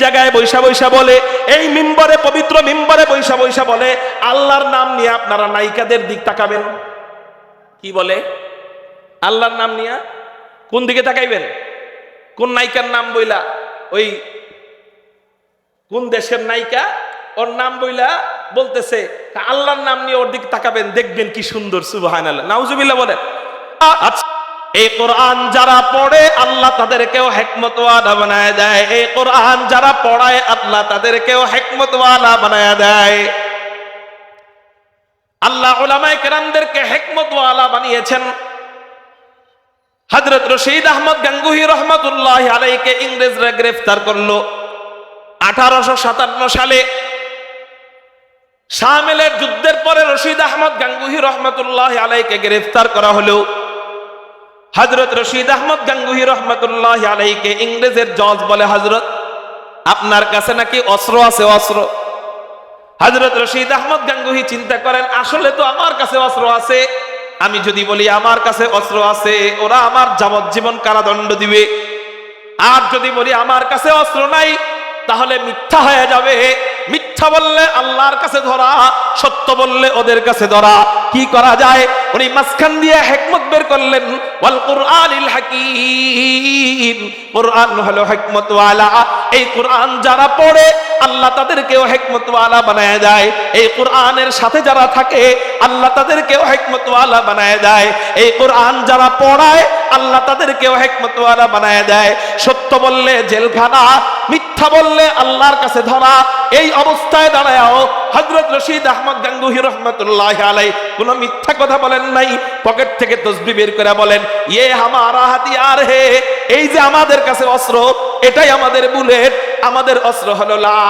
জায়গায় বৈশা বৈশা বলে, এই মিম্বরে, পবিত্র মিম্বরে বৈশা বৈশা বলে, আল্লাহর নাম নিয়ে আপনারা নায়িকাদের দিক তাকাবেন। কি বলে? আল্লাহর নাম নিয়ে কোন দিকে তাকাইবেন? কোন নায়িকার নাম বইলা, ওই কোন দেশের নায়িকা, ওর নাম বইলা বলতেছে আল্লাহর নাম নিয়ে ওর দিকে তাকাবেন, দেখবেন কি সুন্দর। সুবহানাল্লাহ, নাউজুবিল্লাহ বলে। আচ্ছা, এই কোরআন যারা পড়ে আল্লাহ তাদেরকেও হিকমতওয়ালা বানায় দেয়। এই কোরআন যারা পড়ায় আল্লাহ তাদেরকেও হিকমতওয়ালা বানায় দেয়। আল্লাহ উলামায়ে কেরামদেরকে হিকমতওয়ালা বানিয়েছেন। হযরত রশিদ আহমদ গাঙ্গুহি রহমাতুল্লাহি আলাইহিকে ইংরেজরা গ্রেফতার করলো 1857 সালে। শামিলের যুদ্ধের পরে রশিদ আহমদ গাঙ্গুহি রহমাতুল্লাহি আলাইহিকে গ্রেফতার করা হলো। হযরত রশিদ আহমদ গাঙ্গুহি রহমাতুল্লাহি আলাইহিকে ইংরেজের জজ বলে, হযরত আপনার কাছে নাকি অস্ত্র আছে, অস্ত্র। হযরত রশিদ আহমদ গাঙ্গুহি চিন্তা করেন, আসলে তো আমার কাছে অস্ত্র আছে। আমি যদি বলি আমার কাছে অস্ত্র আছে, ওরা আমার যাবজ্জীবন কারাদণ্ড দিবে। আর যদি বলি আমার কাছে অস্ত্র নাই, তাহলে মিথ্যা হয়ে যাবে। মিথ্যা বললে আল্লাহর কাছে ধরা, সত্য বললে ওদের কাছে ধরা। কি করা যায়? উনি মাঝখান দিয়ে হিকমত বের করলেন। ওয়াল কুরআনিল হাকীম, কুরআন হলো হিকমতওয়ালা। এই কুরআন যারা পড়ে আল্লাহ তাদেরকেও হিকমতওয়ালা বানায় দেয়। এই কুরআনের সাথে যারা থাকে আল্লাহ তাদেরকেও হিকমতওয়ালা বানায় দেয়। এই কুরআন যারা পড়ায় আল্লাহ তাদেরকেও হিকমতওয়ালা বানায় দেয়। সত্য বললে জেলখানা, মিথ্যা বললে আল্লাহর কাছে ধরা। এই অবস্থায় দাঁড়ায়ও হযরত রশিদ আহমদ গাঙ্গুহি রাহমাতুল্লাহি আলাইহি কোনো মিথ্যা কথা বলেন নাই। পকেট থেকে তাসবিহ বের করে বলেন, ইয়ে হামারা হাতিয়ার হে, এই যে আমাদের কাছে অস্ত্র, এটাই আমাদের বুলেট। আমাদের অস্ত্র হলো লা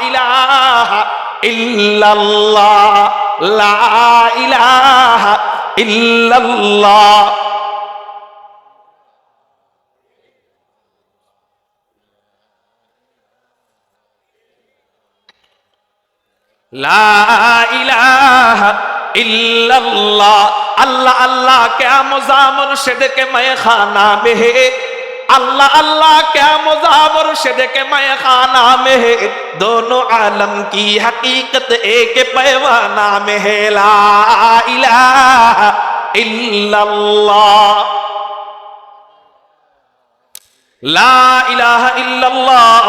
ইলাহা ইল্লাল্লাহ, লা ইলাহা ইল্লাল্লাহ। লা ইলাহা ইল্লাল্লাহ। अल्लाह अल्लाह क्या मुजामर शेद के मैं खाना में है, अल्लाह अल्लाह क्या मुजामर शेद के मैं खाना में है, दोनों आलम की हकीकत एक पैवाना में है। ला इलाहा इल्लल्लाह, ला इलाहा इल्लल्लाह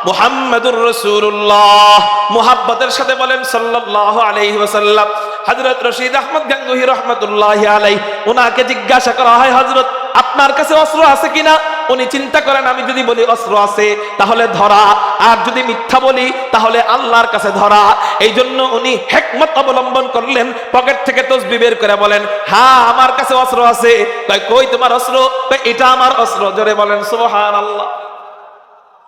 मुहम्मदुर रसूलुल्लाह। मुहब्बतेर साथे बोलेन सल्लल्लाहु अलैहि वसल्लम। हजरत रशीद अहमद गंगोही रहमतुल्लाहि अलैहि, उनाके जिज्ञासा करा হয়, হযরত আপনার কাছে অস্ত্র আছে কিনা? উনি চিন্তা করেন, আমি যদি বলি অস্ত্র আছে তাহলে ধরা, আর যদি মিথ্যা বলি তাহলে আল্লাহর কাছে ধরা। এই জন্য উনি হিকমত অবলম্বন করলেন। পকেট থেকে তাসবিহ বের করে বলেন, হ্যাঁ আমার কাছে অস্ত্র আছে। কয় কই তোমার অস্ত্র? কয় এটা আমার অস্ত্র। জোরে বলেন সুবহানাল্লাহ।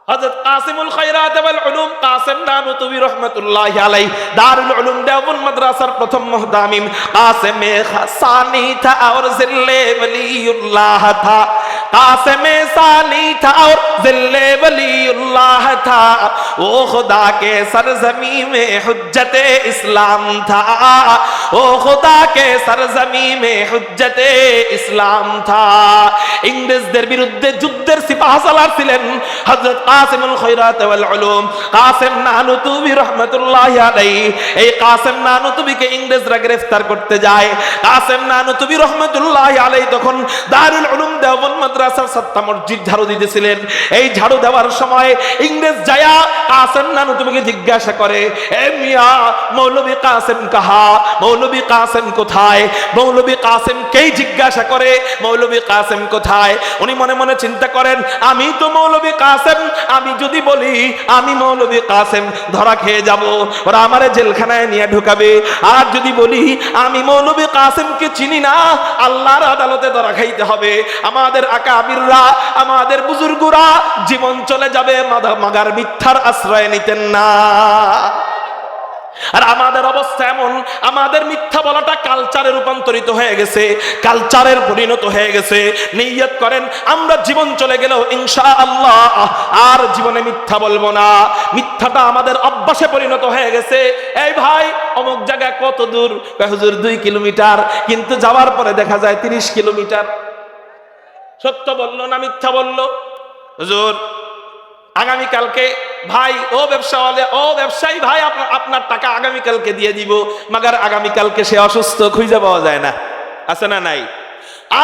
হযরত কাসিমুল খায়রাত ওয়াল উলুম কাসিম নানুতুবি রাহমাতুল্লাহি আলাইহি দারুল উলুম দেওবন্দ মাদ্রাসার প্রথম মুহতামিম কাসিমে সানি থা और जिल्ले वलीउल्लाह था, कासिमे सानी था और जिल्ले वलीउल्लाह था, वो खुदा के सरजमी में हुज्जते इस्लाम था, वो खुदा के सरजमी में हुज्जते इस्लाम था। इंग्रेजদের বিরুদ্ধে যুদ্ধের সিপাহসালার ছিলেন হযরত কাসিমুল খায়রাত ওয়াল উলুম কাসিম নানুতুবি রাহমাতুল্লাহি আলাইহি। এই কাসিম নানুতুবিকে ইংরেজরা গ্রেফতার করতে যায়। কাসিম নানুতুবি রাহমাতুল্লাহি আলাইহি তখন দারুল উলুম দেওবন্দ মাদ্রাসার সাতটা মসজিদ ঝাড়ু দিতেছিলেন। এই ঝাড়ু দেওয়ার সময় ইংরেজ যায়া কাসিম নানুতুবিকে জিজ্ঞাসা করে, এ মিয়া মৌলভী কাসিম কাহা? মৌলভী কাসিম কোথায়? মৌলভী কাসিমকেই জিজ্ঞাসা করে মৌলভী কাসিম কোথায়? উনি মনে মনে চিন্তা করেন, আমি তো মৌলভী কাসিম, আমি যদি বলি আমি মৌলভী কাসিম ধরা খেয়ে যাব, ওরা আমারে জেলখানায় নিয়ে ঢুকাবে। আর যদি বলি আমি মৌলভী কাসিমকে চিনি না, আল্লাহর আদালতে ধরা খাইতে হবে। আমাদের আকাবিররা, আমাদের বুজুর্গরা জীবন চলে যাবে মাগার মিথ্যার আশ্রয় নিতেন না। আর আমাদের অবস্থা এমন, আমাদের মিথ্যা বলাটা কালচারে রূপান্তরিত হয়ে গেছে, কালচারের পরিণত হয়ে গেছে। নিয়ত করেন আমরা জীবন চলে গেলেও ইনশাআল্লাহ আর জীবনে মিথ্যা বলবো না। মিথ্যাটা আমাদের অভ্যাসে পরিণত হয়ে গেছে। এই ভাই অমুক জায়গায় কত দূর? হুজুর 2 কিলোমিটার, কিন্তু যাওয়ার পরে দেখা যায় 30 কিলোমিটার। সত্য বললো না মিথ্যা বললো? হুজুর আগামীকালকে ভাই ও ব্যবসাওয়ালা, ও ব্যবসায়ী ভাই, আপনার টাকা আগামীকালকে দিয়ে দিব, মাগার আগামীকালকে সে অসুস্থ, খুঁজে পাওয়া যায় না, আছে না নাই?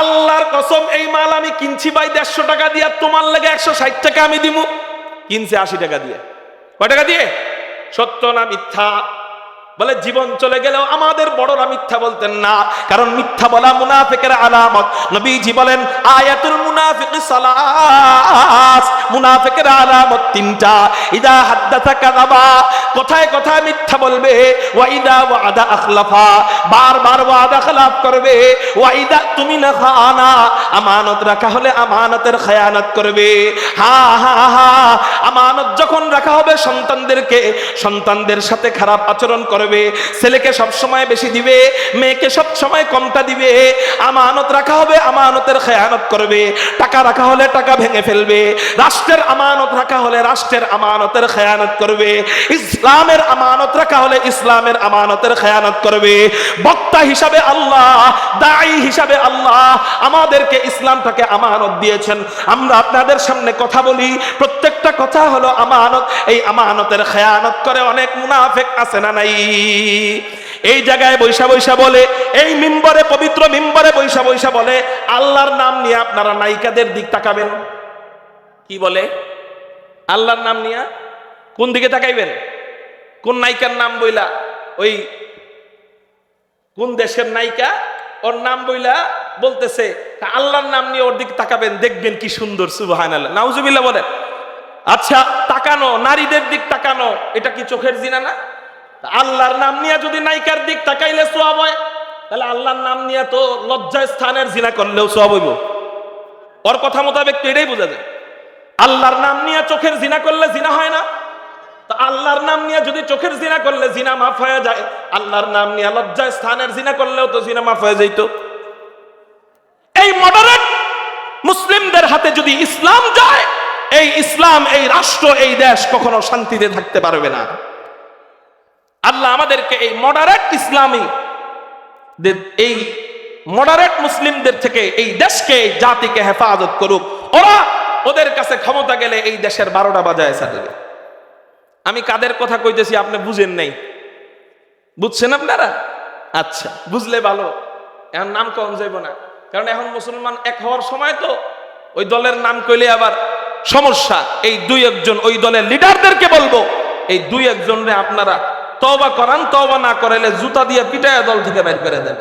আল্লাহর কসম, এই মাল আমি কিনছি ভাই 150 টাকা দিয়ে, তোমার লাগে 160 টাকা আমি দিব। কিনছে 80 টাকা দিয়ে। কয় টাকা দিয়ে? সত্য না মিথ্যা? বলে জীবন চলে গেলেও আমাদের বড়রা মিথ্যা বলতেন না, কারণ মিথ্যা বলা মুনাফিকের আলামত। নবীজি বলেন আয়াতুল মুনাফিকি সালাস, মুনাফিকের আলামত 3টা। ইদা হাদ্দাসা কাযাবা, কথায় কথায় মিথ্যা বলবে, ওয়া ইদা ওয়াদা আখলাফা, বারবার ওয়াদা খেলাফ করবে, ওয়া ইদা তুমিনা খানা, আমানত রাখা হলে আমানতের খেয়ানত করবে। হা হা হা, আমানত যখন রাখা হবে সন্তানদেরকে, সন্তানদের সাথে খারাপ আচরণ করবে, ছেলেকে সব সময় বেশি দিবে, মেয়েকে সব সময় কমটা দিবে। আমানত রাখা হবে আমানতের খেয়ানত করবে, টাকা রাখা হলে টাকা ভেঙে ফেলবে, রাষ্ট্রের আমানত রাখা হলে রাষ্ট্রের আমানতের খেয়ানত করবে, ইসলামের আমানত রাখা হলে ইসলামের আমানতের খেয়ানত করবে। বক্তা হিসাবে আল্লাহ, দাঈ হিসাবে আল্লাহ আমাদেরকে ইসলামটাকে আমানত দিয়েছেন। আমরা আপনাদের সামনে কথা বলি, প্রত্যেকটা কথা হলো আমানত। এই আমানতের খেয়ানত করে অনেক মুনাফিক আছে না নাই? এই জায়গায় বৈশা বৈশা বলে, এই মিম্বরে, পবিত্র মিম্বরে বৈশা বৈশা বলে, আল্লাহর নাম নিয়ে আপনারা নায়িকাদের দিক তাকাবেন। কি বলে? আল্লাহর নাম নিয়ে কোন দিকে তাকাইবেন? কোন নায়িকার নাম বইলা, ওই কোন দেশের নায়িকা, ওর নাম বইলা বলতেছে আল্লাহর নাম নিয়ে ওর দিকে তাকাবেন, দেখবেন কি সুন্দর। সুবহানাল্লাহ, নাউজুবিল্লাহ বলেন। আচ্ছা, তাকানো, নারীদের দিক তাকানো, এটা কি চোখের জিনা না? আল্লাহর নাম নিয়ে যদি নায়িকার দিক তাকাইলে সওয়াব হয়, তাহলে আল্লাহর নাম নিয়ে তো লজ্জায় স্থানের জিনা করলেও সওয়াব হইব। ওর কথা মোতাবেক তো এটাই বোঝা যায়। আল্লাহর নাম নিয়ে চোখের জিনা করলে জিনা হয় না? তো আল্লাহর নাম নিয়ে যদি চোখের জিনা করলে জিনা মাফ হয়ে যায়, আল্লাহর নাম নিয়ে লজ্জায় স্থানের জিনা করলেও তো জিনা মাফ হয়ে যাইতো। এই মডারেট মুসলিমদের হাতে যদি ইসলাম যায়, এই ইসলাম, এই রাষ্ট্র, এই দেশ কখনো শান্তিতে থাকতে পারবে না। আল্লাহ আমাদেরকে এই মডারেট ইসলামী, এই মডারেট মুসলিমদের থেকে এই দেশকে, এই জাতিকে হেফাজত করুক। ওদের কাছে ক্ষমতা গেলে এই দেশের 12টা বাজায় ছাড়বে। আমি কাদের কথা কইতেছি আপনি বুঝেন নাই? বুঝছেন আপনারা? আচ্ছা, বুঝলে ভালো। এখন নাম কম যাইব না, কারণ এখন মুসলমান এক হওয়ার সময় তো ওই দলের নাম কইলে আবার সমস্যা। এই 2-1 ওই দলের লিডারদেরকে বলবো, এই 2-1 রে আপনারা তওবা করান, তওবা না করাইলে জুতা দিয়ে পিটায়া দল থেকে বের করে দেন।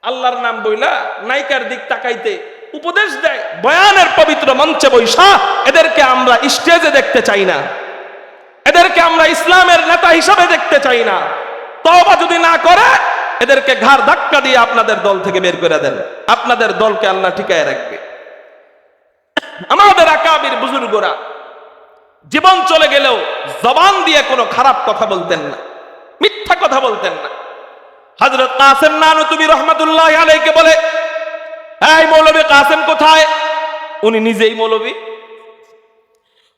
আল্লাহর নাম বইলা নায়িকার দিক তাকাইতে উপদেশ দেয়, বয়ানের পবিত্র মঞ্চে বৈশা। এদেরকে আমরা স্টেজে দেখতে চাই না, এদেরকে আমরা ইসলামের নেতা হিসাবে দেখতে চাই না। তওবা যদি না করে, এদেরকে ঘাড় ধাক্কা দিয়ে আপনাদের দল থেকে বের করে দেন। আপনাদের দলকে আল্লাহ ঠিকায় রাখবে। আমাদের আকাবির বুজুর্গরা জীবন চলে গেলেও জবান দিয়ে কোনো খারাপ কথা বলতেন না, মিথ্যা কথা বলতেন না। হযরত কাসেম নানুতুবি রহমাতুল্লাহি আলাইহি বলে, এই মৌলভী কাসেম কোথায়? উনি নিজেই মৌলভী।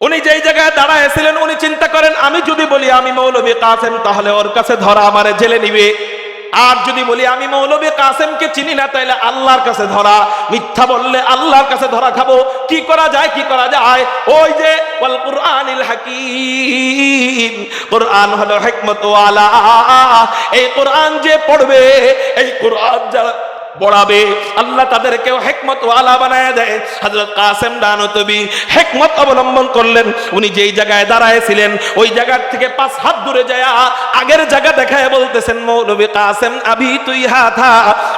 উনি যেই জায়গায় দাঁড়ায়ছিলেন, উনি চিন্তা করেন আমি যদি বলি আমি মৌলভী কাসেম, তাহলে ওর কাছে ধরা আমারে জেলে নিবে। আর যদি বলি আমি মৌলভী কাসেমকে চিনি না, তাইলে আল্লাহর কাছে ধরা। মিথ্যা বললে আল্লাহর কাছে ধরা খাবো। কি করা যায়? কি করা যায়? ওই যে ওয়াল কুরআনিল হাকীম, কুরআন হলো হিকমত ওয়ালা। এই কুরআন যে পড়বে, এই কুরআন যারা পড়াবে, আল্লাহ তাদেরকেও হিকমত ওয়ালা বানায় দেয়। হযরত কাসেম নানুতুবি হিকমত অবলম্বন করলেন। উনি যেই জায়গায় দাঁড়ায়ছিলেন, ওই জায়গার থেকে 5 হাত দূরে যায় আগের জায়গা দেখায় বলতেছেন, মৌলভী কাসেম আবি তুই হাথা।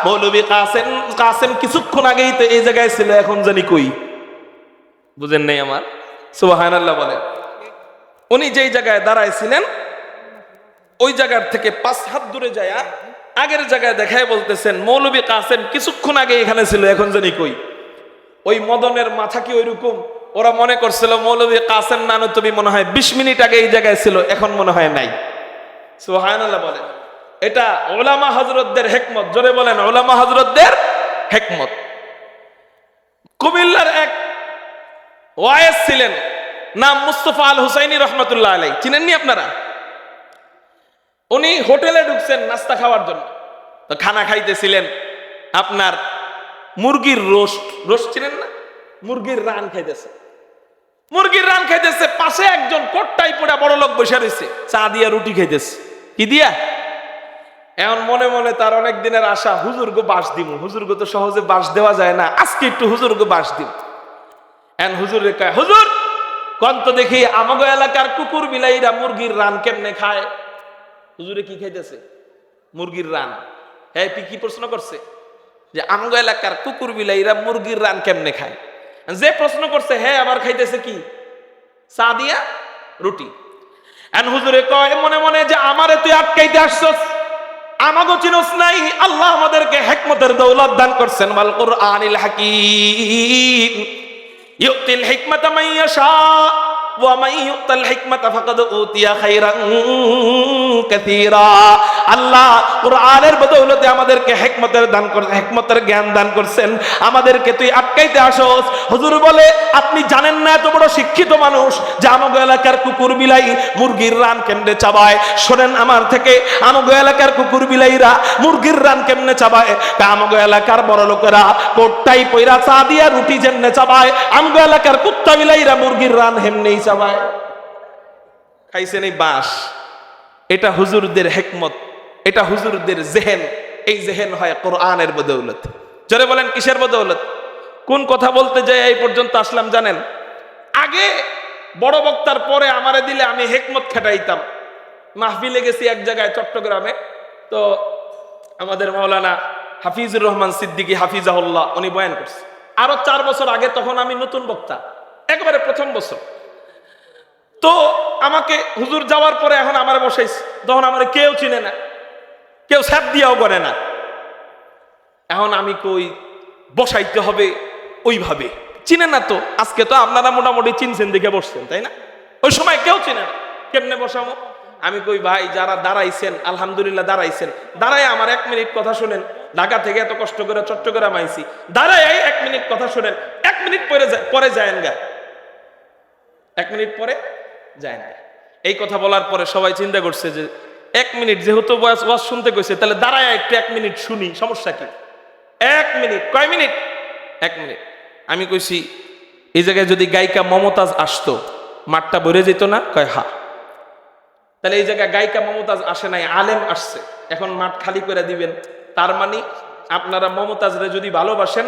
মৌলভী কাসেম কিছুক্ষণ আগেই তো এই জায়গায় ছিল, এখন জানি কই। বুঝেন নাই আমার? সুবহানাল্লাহ বলেন। উনি যেই জায়গায় দাঁড়ায়ছিলেন, ওই জায়গার থেকে 5 হাত দূরে যায় আগের জায়গায় দেখায় বলতেছেন, মৌলভী কাসেম কিছুক্ষণ আগে এখানে ছিল, এখন জানি কই। ওই মদনের মাথা কি ওইরকম? ওরা মনে করছিল মৌলভী কাসেম নানুতুবি মনে হয় 20 মিনিট আগে এই জায়গায় ছিল, এখন মনে হয় নাই। সুবহানাল্লাহ বলেন। এটা উলামা হযরতদের হিকমত। জোরে বলেন, উলামা হযরতদের হিকমত। কুমিল্লার এক ওয়াইজ ছিলেন, নাম মুস্তাফা আল হুসাইনি রহমাতুল্লাহ আলাইহি। চিনেননি আপনারা? উনি হোটেলে ঢুকছেন নাস্তা খাওয়ার জন্য। তো খানা খাইতেছিলেন, আপনার মুরগির রোস্ট চিনেন না? মুরগির রান খাইতেছে। মুরগির রান খাইতেছে, পাশে একজন কোটটাই পড়া বড় লোক বসে রয়েছে, চা দিয়া রুটি খাইতেছে। কি দিয়া? এখন মনে মনে তার অনেক দিনের আশা, হুজুরগো বাস দিব। হুজুরগো তো সহজে বাস দেওয়া যায় না, আজকে একটু হুজুরগো বাস দিব। এখন হুজুরে কয়, হুজুর কন্ত দেখি আমাগো এলাকার কুকুর বিলাইরা মুরগির রান কেমনে খায়? হুজুরে কি খাইতেছে? মুরগির রান। হ্যাঁ, কি প্রশ্ন করছে যে আমাগো এলাকার কুকুর বিলাইরা মুরগির রান কেমনে খায়? যে প্রশ্ন করছে হ্যাঁ আবার খাইতেছে কি? চা দিয়া রুটি। এখন হুজুরে কয় মনে মনে যে আমারে তুই আটকাইতে আসছস, আমাগো চিনোস নাই? আল্লাহ আমাদেরকে হিকমতের দৌলত দান করছেন। ওয়াল কুরআনিল হাকীম ইউতিল হিকমাতা মান ইয়াশা ওয়া মান ইউতাল হিকমাতা ফাকাদ উতিয়া খায়রান কাসীরা। আল্লাহ কুরআনের বদৌলতে আমাদেরকে হিকমতের দান করেছেন, হিকমতের জ্ঞান দান করছেন। আমাদেরকে তুই আটকাইতে আসোস। হুজুর বলে আপনি জানেন না এত বড় শিক্ষিত মানুষ যে আমাগো এলাকার কুকুর বিলাই মুরগির রান কেমনে চাবায়? শোনেন আমার থেকে, আমাগো এলাকার কুকুর বিলাইরা মুরগির রান কেমনে চাবায়? আমাগো এলাকার বড় লোকেরা কোটটাই পয়রা চা দিয়া রুটি যেমনে চাবায়, আমগো এলাকার কুত্তা বিলাইরা মুরগির রান হেমনেই চাবায়। খাইছেন এই বাস। এটা হুজুরদের হিকমত, এটা হুজুরদের জেহেন। এই জেহেন হয় কোরআনের বদৌলত। জোরে বলেন কিসের বদৌলত? কোন কথা বলতে যাই এই পর্যন্ত আসলাম জানেন? আগে বড় বক্তার পরে আমারে দিলে আমি হিকমত খাটাইতাম। মাহফিলে গেছি এক জায়গায় চট্টগ্রামে, তো আমাদের মাওলানা হাফিজুর রহমান সিদ্দিকী হাফিজাহুল্লাহ উনি বয়ান করছে আরো 4 বছর আগে। তখন আমি নতুন বক্তা, একেবারে প্রথম বছর। তো আমাকে হুজুর যাওয়ার পরে এখন আমার বসাইছে, তখন আমার কেউ চিনে না, কেউ স্যাপ দিয়াও করে না। এখন আমি কই বসাইতে হবে ওইভাবে, চিনে না তো। আজকে তো আপনারা মোটামুটি চিনছেন দেখে বসছেন, তাই না? ওই সময় কেউ চিনে না, কেমনে বসাবো? আমি কই ভাই যারা দাঁড়াইছেন আলহামদুলিল্লাহ দাঁড়াইছেন, দাঁড়ায় আমার 1 মিনিট কথা শুনেন। ঢাকা থেকে এত কষ্ট করে চট্টগ্রাম আইছি, দাঁড়ায় 1 মিনিট কথা শুনেন। 1 মিনিট পরে যায়েন গা, 1 মিনিট পরে যায় না। এই কথা বলার পরে সবাই চিন্তা করছে যে 1 মিনিট যেহেতু ওয়াজ শুনতে কইছে, তাহলে দাঁড়ায় একটু 1 মিনিট শুনি, সমস্যা কি? 1 মিনিট। কয় মিনিট? 1 মিনিট। আমি কইছি এই জায়গায় যদি গায়িকা মমতাজ আসতো মাঠটা ভরে যেত না? কয় হা। তাহলে এই জায়গায় গায়িকা মমতাজ আসে নাই, আলেম আসছে, এখন মাঠ খালি করে দিবেন। তার মানে আপনারা মমতাজরে যদি ভালোবাসেন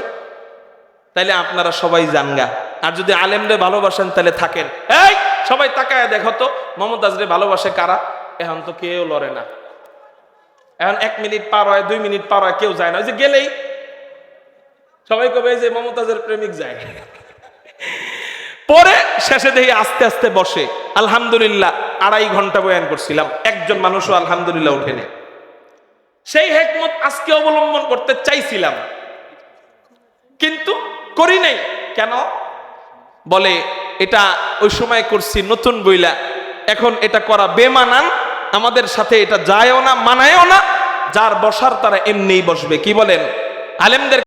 তাহলে আপনারা সবাই জানগা, আর যদি আলেমরে ভালোবাসেন তাহলে থাকেন। এই সবাই তাকায় দেখো তো মমতাজরে ভালোবাসে কারা? এখন তো কেউ লড়ে না। এখন 1 মিনিট পার হয়, 2 মিনিট পার হয়, কেউ যায় না। ওই যে গেলেই সবাই কবে যে মমতাজের প্রেমিক যায়। পরে শেষে দেখি আস্তে আস্তে বসে। আলহামদুলিল্লাহ 2.5 ঘন্টা বয়ান করছিলাম, একজন মানুষও আলহামদুলিল্লাহ ওঠেনি। সেই হিকমত আজকে অবলম্বন করতে চাইছিলাম কিন্তু করি নাই। কেন? বলে এটা ওই সময় করছি নতুন বইলা, এখন এটা করা বেমানান, আমাদের সাথে এটা যায়ও না মানায়ও না। যার বসার তারা এমনিই বসবে। কি বলেন? আলেমদের